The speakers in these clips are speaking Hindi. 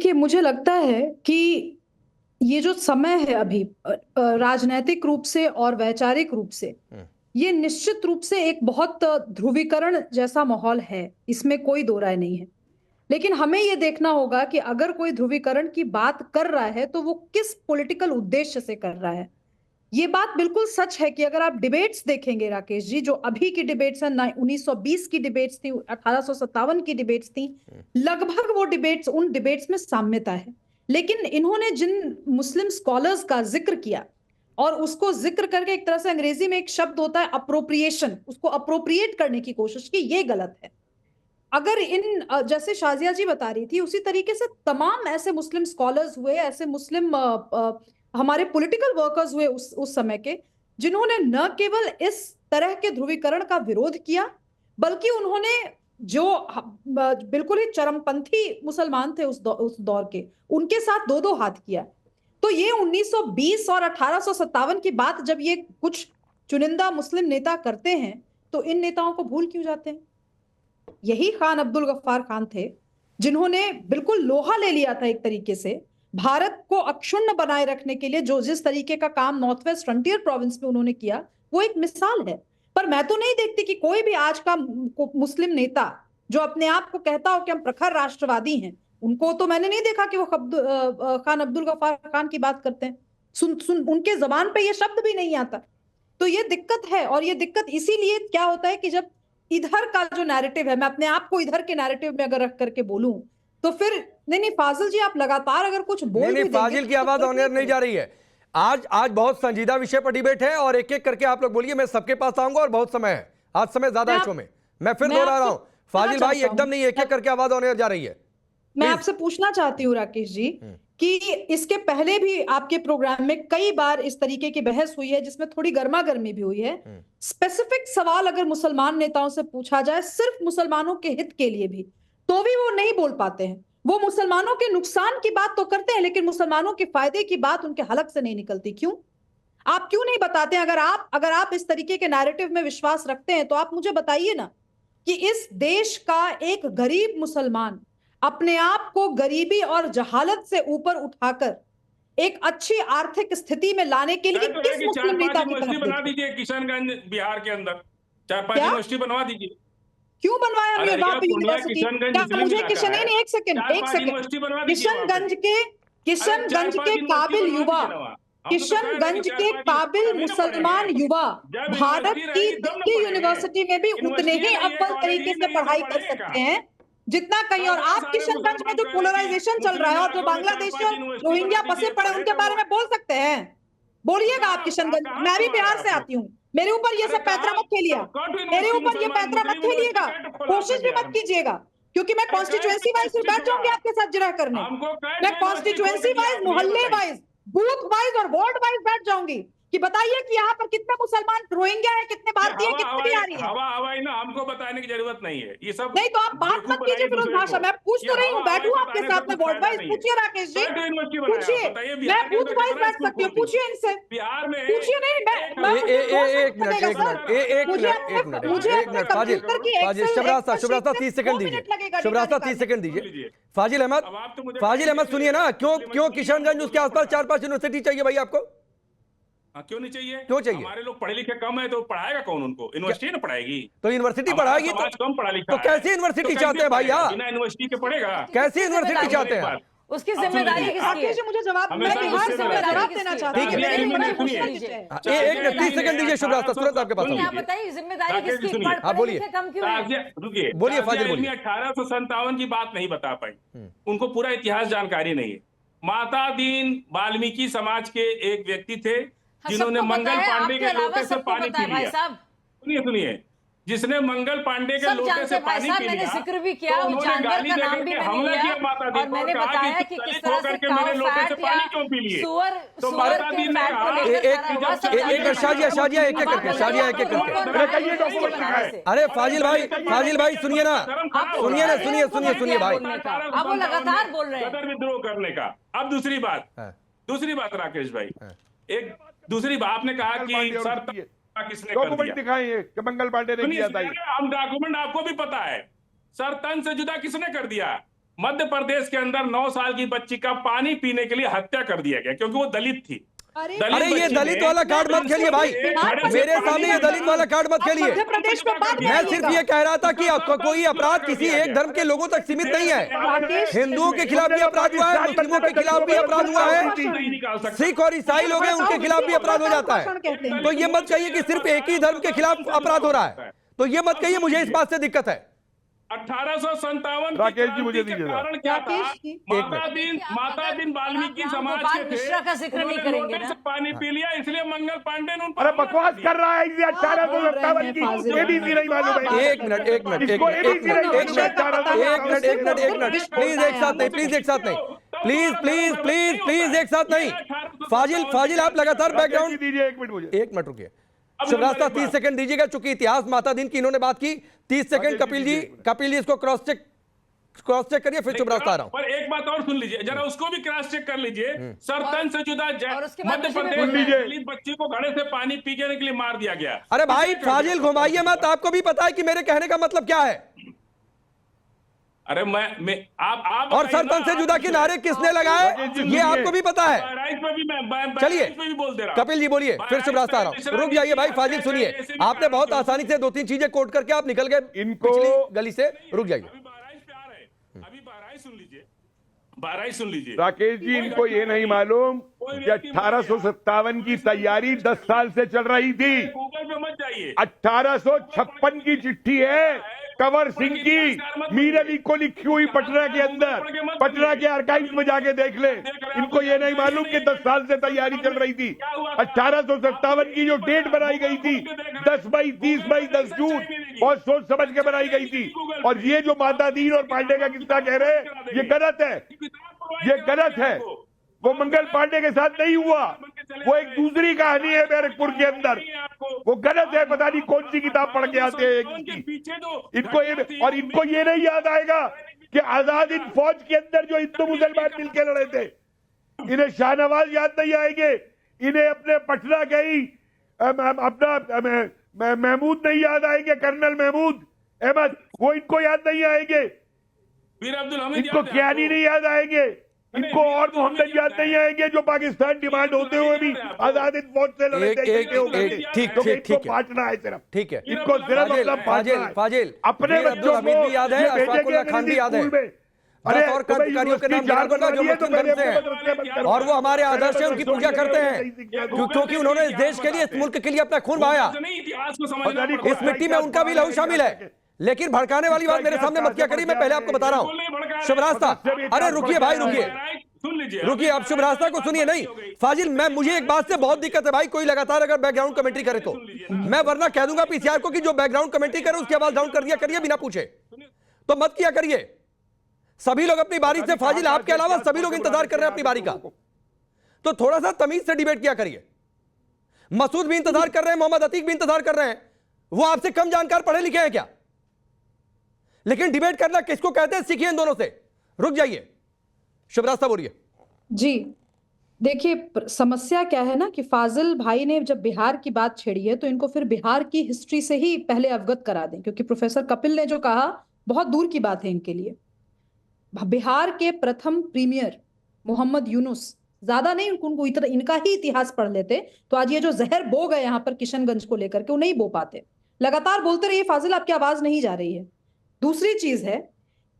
देखिए, मुझे लगता है कि ये जो समय है अभी राजनैतिक रूप से और वैचारिक रूप से, ये निश्चित रूप से एक बहुत ध्रुवीकरण जैसा माहौल है, इसमें कोई दो राय नहीं है। लेकिन हमें ये देखना होगा कि अगर कोई ध्रुवीकरण की बात कर रहा है, तो वो किस पॉलिटिकल उद्देश्य से कर रहा है। ये बात बिल्कुल सच है कि अगर आप डिबेट्स देखेंगे राकेश जी, जो अभी की डिबेट्स हैं, 1920 की डिबेट्स थी, 1857 की डिबेट्स थी, लगभग वो डिबेट्स, उन डिबेट्स में साम्यता है। लेकिन इन्होंने जिन मुस्लिम स्कॉलर्स का जिक्र किया और उसको जिक्र करके एक तरह से अंग्रेजी में एक शब्द होता है अप्रोप्रिएशन, उसको अप्रोप्रिएट करने की कोशिश की, ये गलत है। अगर इन जैसे शाजिया जी बता रही थी, उसी तरीके से तमाम ऐसे मुस्लिम स्कॉलर्स हुए, ऐसे मुस्लिम हमारे पॉलिटिकल वर्कर्स हुए उस समय के, जिन्होंने न केवल इस तरह के ध्रुवीकरण का विरोध किया, बल्कि उन्होंने जो बिल्कुल ही चरमपंथी मुसलमान थे उस दौर के, उनके साथ दो दो हाथ किया। तो ये 1920 और 1857 की बात जब ये कुछ चुनिंदा मुस्लिम नेता करते हैं, तो इन नेताओं को भूल क्यों जाते हैं? यही खान अब्दुल गफ्फार खान थे, जिन्होंने बिल्कुल लोहा ले लिया था एक तरीके से, भारत को अक्षुण्ण बनाए रखने के लिए जो जिस तरीके का काम नॉर्थ वेस्ट फ्रंटियर प्रोविंस में उन्होंने किया, वो एक मिसाल है। पर मैं तो नहीं देखती कि कोई भी आज का मुस्लिम नेता जो अपने आप को कहता हो कि हम प्रखर राष्ट्रवादी हैं, उनको तो मैंने नहीं देखा कि वो खान अब्दुल गफ्फार खान की बात करते हैं। सुन सुन उनके जबान पे ये शब्द भी नहीं आता। तो ये दिक्कत है, और ये दिक्कत इसीलिए क्या होता है कि जब इधर का जो नैरेटिव है, मैं अपने आप को इधर के नैरेटिव में अगर रख करके बोलूं, तो फिर नहीं फाजिल जी, आप लगातार अगर कुछ बोल नहीं, फाजिल की आवाज ऑन एयर नहीं जा रही है। आज बहुत संजीदा विषय पर डिबेट है और एक एक करके आप लोग बोलिए, मैं सबके पास आऊंगा और बहुत समय है, आज समय ज्यादा है शो में। मैं फिर दोहरा रहा हूं, फाजिल भाई एकदम नहीं, एक एक करके आवाज ऑन एयर जा रही है। मैं आपसे पूछना चाहती हूँ राकेश जी कि इसके पहले भी आपके प्रोग्राम में कई बार इस तरीके की बहस हुई है, जिसमें थोड़ी गर्मा गर्मी भी हुई है। स्पेसिफिक सवाल अगर मुसलमान नेताओं से पूछा जाए, सिर्फ मुसलमानों के हित के लिए भी, तो भी वो नहीं बोल पाते हैं। वो मुसलमानों के नुकसान की बात तो करते हैं, लेकिन मुसलमानों के फायदे की बात उनके हलक से नहीं निकलती। क्यों? आप क्यों नहीं बताते? अगर आप इस तरीके के नैरेटिव में विश्वास रखते हैं, तो आप मुझे बताइए ना कि इस देश का एक गरीब मुसलमान अपने आप को गरीबी और जहालत से ऊपर उठाकर एक अच्छी आर्थिक स्थिति में लाने के लिए किस मुस्लिम नेता की तरफ बना दीजिए किशनगंज बिहार के अंदर 4-5 यूनिवर्सिटी बनवा दीजिए। क्यों बनवाया हमने वहां पे यूनिवर्सिटी? मुझे एक सेकंड किशनगंज के काबिल युवा, किशनगंज के काबिल मुसलमान युवा भारत की दिल्ली यूनिवर्सिटी में भी उतने ही अव्वल तरीके से पढ़ाई कर सकते हैं जितना कहीं। और आप किशनगंज में जो पोलराइजेशन चल रहा है और जो बांग्लादेश और रोहिंग्या बसे पड़े, उनके बारे में बोल सकते हैं? बोलिएगा आप किशनगंज। मैं भी बिहार से आती हूँ, मेरे ऊपर ये सब पैंतरा मत खेलिए, मेरे ऊपर ये पैंतरा मत खेलिएगा, कोशिश भी मत कीजिएगा, क्योंकि मैं कॉन्स्टिट्यूएंसी वाइज बैठ जाऊंगी आपके साथ जिरह करने। मैं कॉन्स्टिट्यूएंसी वाइज, मोहल्ले वाइज, बूथ वाइज और वार्ड वाइज बैठ जाऊंगी कि बताइए कि यहाँ पर कितने मुसलमान रोहिंग्या है, कितने भारतीय, कितने बिहारी है। हवाई ना हमको बताने की जरूरत नहीं है, ये सब नहीं। तो आप बात मत कीजिए फिर उस भाषा में। पूछ तो रही हूँ, बैठू आपके साथ में वार्ड वाइज। पूछिए राकेश जी, पूछिए। मैं बूथ वाइज बैठ सकती हूँ, पूछिए इनसे, बिहार में पूछिए। नहीं एक मिनट फाजिल, शुभ्रास्ता 30 सेकंड दीजिए, शुभ्रास्ता 30 सेकंड दीजिए। फाजिल अहमद सुनिए ना, क्यों किशनगंज उसके आसपास 4-5 यूनिवर्सिटी चाहिए भाई आपको? क्यों नहीं चाहिए? क्यों चाहिए? हमारे लोग पढ़े लिखे कम है, तो पढ़ाएगा कौन उनको? यूनिवर्सिटी ना पढ़ाएगी। तो यूनिवर्सिटी पढ़ाएगी तो कम पढ़ा लिखा तो कैसी यूनिवर्सिटी चाहते हैं भाई? यार बिना यूनिवर्सिटी के पढ़ेगा? कैसी यूनिवर्सिटी चाहते हैं? उसकी जिम्मेदारी किसकी है? मुझे जवाब देना चाहते हैं। एक 30 सेकंड दीजिए शुभ्रास्ता, तुरंत आपके पास। आप बताइए जिम्मेदारी किसकी? आप बोलिए, कम क्यों है? रुकिए, बोलिए फाजिल, बोलिए। 1857 की बात नहीं बता पाई, उनको पूरा इतिहास जानकारी नहीं है। माता दीन वाल्मीकि समाज के एक व्यक्ति थे जिन्होंने मंगल पांडे के लोटे से पानी पी लिया। सुनिए, जिसने मंगल पांडे के लोटे से पानी पी लिया, मैंने जिक्र भी किया, वो जानवर का नाम भी मैंने लिया और मैंने बताया कि किस तरह से काऊ फैट या सुअर के फैट को लेकर शाजिया एक एक करके। अरे फाजिल भाई सुनिए ना भाई, अब वो लगातार बोल रहे हैं गदर विद्रोह करने का। अब दूसरी बात राकेश भाई, एक दूसरी बात आपने कहा कि सर किसने डॉक्यूमेंट दिखाएंगे कि मंगल पांडे ने किया था। हम डॉक्यूमेंट आपको भी पता है, सर तन से जुदा किसने कर दिया? मध्य प्रदेश के अंदर 9 साल की बच्ची का पानी पीने के लिए हत्या कर दिया गया क्योंकि वो दलित थी। अरे ये दलित वाला कार्ड मत खेलिए भाई, मेरे सामने ये दलित वाला कार्ड मत खेलिए। मैं सिर्फ ये कह रहा था कि कोई अपराध किसी एक धर्म के लोगों तक सीमित नहीं है। हिंदुओं के खिलाफ भी अपराध हुआ है, मुस्लिमों के खिलाफ भी अपराध हुआ है, सिख और ईसाई लोग हैं उनके खिलाफ भी अपराध हो जाता है। तो ये मत कहिए कि सिर्फ एक ही धर्म के खिलाफ अपराध हो रहा है, तो ये मत कहिए मुझे इस बात से दिक्कत है। 1857 राकेश जी मुझे दीजिए कारण क्या था? माता दिन वाल्मीकि समाज के थे, का जिक्र नहीं करेंगे ना। पानी पी लिया इसलिए मंगल पांडे ने। अरे बकवास कर रहा है, 1857 की एबीसी नहीं मालूम है। एक मिनट प्लीज एक साथ नहीं, प्लीज एक साथ नहीं, प्लीज एक साथ नहीं। फाजिल आप लगातार बैकग्राउंड दीजिए, 1 मिनट मुझे, 1 मिनट रुकिए। शुभरास्ता 30 सेकंड दीजिएगा, चूंकि इतिहास माता दिन की इन्होंने बात की। 30 सेकंड कपिल जी इसको क्रॉस चेक करिए, फिर शुभरास्ता आ रहा हूं। पर एक बात और सुन लीजिए जरा, उसको भी क्रॉस चेक कर लीजिए। सरतन से जुदा मध्य प्रदेश में दलित बच्ची को घड़े से पानी पीने के लिए मार दिया गया। अरे भाई फाजिल घुमाइए मत, आपको भी पता है कि मेरे कहने का मतलब क्या है। अरे मैं आप और सरतन से जुदा के नारे किसने लगाए ये आपको भी पता है। चलिए कपिल जी बोलिए, फिर शुभरास्ता आ रहा हूं। रुक जाइए भाई फाजिल, सुनिए, आपने बहुत आसानी से 2-3 चीजें कोट करके आप निकल गए पिछली गली से। रुक जाइए, अभी 12 सुन लीजिए, 12 सुन लीजिए। राकेश जी इनको ये नहीं मालूम कि 1857 की तैयारी 10 साल से चल रही थी। गूगल पे मत जाइए, 1856 की चिट्ठी है कंवर सिंह की, मीर अली को लिखी हुई पटना के अंदर, पटना के आर्काइव्स में जाके देख ले। इनको ये नहीं मालूम कि 10 साल से तैयारी चल रही थी। 1857 की जो डेट बनाई गई थी 10 मई 30 मई 10 जून, बहुत सोच समझ के बनाई गई थी। और ये जो माता दीन और पांडे का किस्सा कह रहे हैं ये गलत है, ये गलत है। वो मंगल पांडे के साथ नहीं हुआ, वो एक दूसरी कहानी है बैरकपुर के अंदर, वो गलत है। पता नहीं कौन सी किताब पढ़ के आते हैं इनको इनको ये नहीं याद आएगा कि आजाद हिंद फौज के अंदर जो हिंदू मुसलमान मिलकर लड़े थे। इन्हें शाहनवाज याद नहीं आएंगे, इन्हें अपने पटना गई अपना महमूद नहीं याद आएंगे, कर्नल महमूद अहमद, वो इनको याद नहीं आएंगे। इनको ज्ञानी नहीं याद आएंगे, इनको और मोहम्मद याद नहीं आएंगे जो पाकिस्तान डिमांड होते हुए भी आजाद हिंद फौज से लड़े थे। ठीक बांटना है सिर्फ, ठीक है, इनको सिर्फ फाजिल अपने बच्चों को याद है, अशफाकुल्लाह खान भी याद है। अरे और क्रांतिकारियों के नाम याद होगा जो मुस्लिम धर्म से हैं और वो हमारे आदर्श है, उनकी पूजा करते हैं क्योंकि उन्होंने इस देश के लिए, इस मुल्क के लिए अपना खून बहाया। इस मिट्टी में उनका भी लहू शामिल है। लेकिन भड़काने वाली बात मेरे सामने मत क्या करिए, मैं पहले आपको बता रहा हूं। शुभरास्ता, अरे रुकिए भाई, रुकिए, आप शुभरास्ता को सुनिए। नहीं फाजिल, मुझे एक बात से बहुत दिक्कत है भाई, कोई लगातार अगर बैकग्राउंड कमेंट्री करे तो मैं वरना कह दूंगा पीसीआर को कि जो बैकग्राउंड कमेंट्री करे उसकी आवाज डाउन कर दिया करिए बिना पूछे, तो मत किया करिए। सभी लोग अपनी बारी से, फाजिल आपके अलावा सभी लोग इंतजार कर रहे हैं अपनी बारी का, तो थोड़ा सा तमीज से डिबेट किया करिए। मसूद भी इंतजार कर रहे हैं, मोहम्मद अतीक भी इंतजार कर रहे हैं, वो आपसे कम जानकार पढ़े लिखे हैं क्या? लेकिन डिबेट करना किसको कहते हैं, सीखिए इन दोनों से। रुक जाइए, शुभरास्ता बोलिए। जी देखिए, समस्या क्या है ना कि फाजिल भाई ने जब बिहार की बात छेड़ी है तो इनको फिर बिहार की हिस्ट्री से ही पहले अवगत करा दें, क्योंकि प्रोफेसर कपिल ने जो कहा बहुत दूर की बात है इनके लिए। बिहार के प्रथम प्रीमियर मोहम्मद यूनुस, ज्यादा नहीं उनको इनका ही इतिहास पढ़ लेते तो आज ये जो जहर बो गए यहाँ पर किशनगंज को लेकर के वो नहीं बो पाते। लगातार बोलते रहिए फाजिल, आपकी आवाज नहीं जा रही है। दूसरी चीज है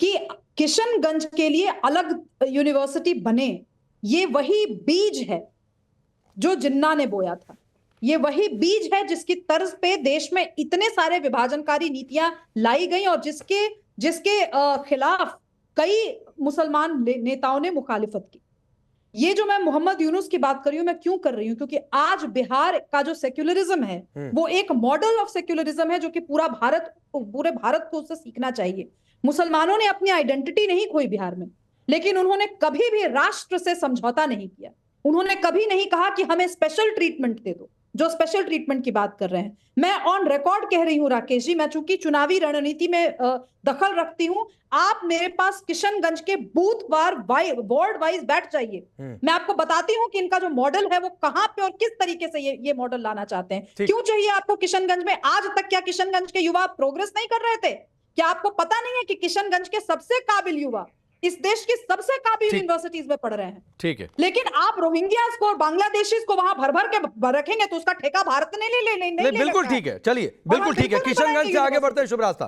कि किशनगंज के लिए अलग यूनिवर्सिटी बने, ये वही बीज है जो जिन्ना ने बोया था, ये वही बीज है जिसकी तर्ज पे देश में इतने सारे विभाजनकारी नीतियां लाई गई और जिसके खिलाफ कई मुसलमान नेताओं ने मुखालिफत की। ये जो मैं मोहम्मद यूनुस की बात कर रही हूं, मैं क्यों कर रही हूं? क्योंकि आज बिहार का जो सेक्युलरिज्म है वो एक मॉडल ऑफ सेक्युलरिज्म है जो कि पूरे भारत को उससे सीखना चाहिए। मुसलमानों ने अपनी आइडेंटिटी नहीं खोई बिहार में, लेकिन उन्होंने कभी भी राष्ट्र से समझौता नहीं किया। उन्होंने कभी नहीं कहा कि हमें स्पेशल ट्रीटमेंट दे दो, जो स्पेशल ट्रीटमेंट की बात कर रहे हैं। मैं ऑन रिकॉर्ड कह रही हूं राकेश जी, मैं चूंकि चुनावी रणनीति में दखल रखती हूं, आप मेरे पास किशनगंज के बूथ वार्ड वाइज बैठ जाइए, मैं आपको बताती हूं कि इनका जो मॉडल है वो कहां पे और किस तरीके से ये मॉडल लाना चाहते हैं। क्यों चाहिए आपको किशनगंज में? आज तक क्या किशनगंज के युवा प्रोग्रेस नहीं कर रहे थे? क्या आपको पता नहीं है कि किशनगंज के सबसे काबिल युवा इस देश की सबसे काबिल यूनिवर्सिटीज में पढ़ रहे हैं। ठीक है, लेकिन आप रोहिंग्यास को और बांग्लादेशीज को वहां भर भर के रखेंगे तो उसका ठेका भारत ने ले बिल्कुल ठीक है। चलिए, बिल्कुल ठीक है। किशनगंज से आगे बढ़ते हैं, शुभ रास्ता।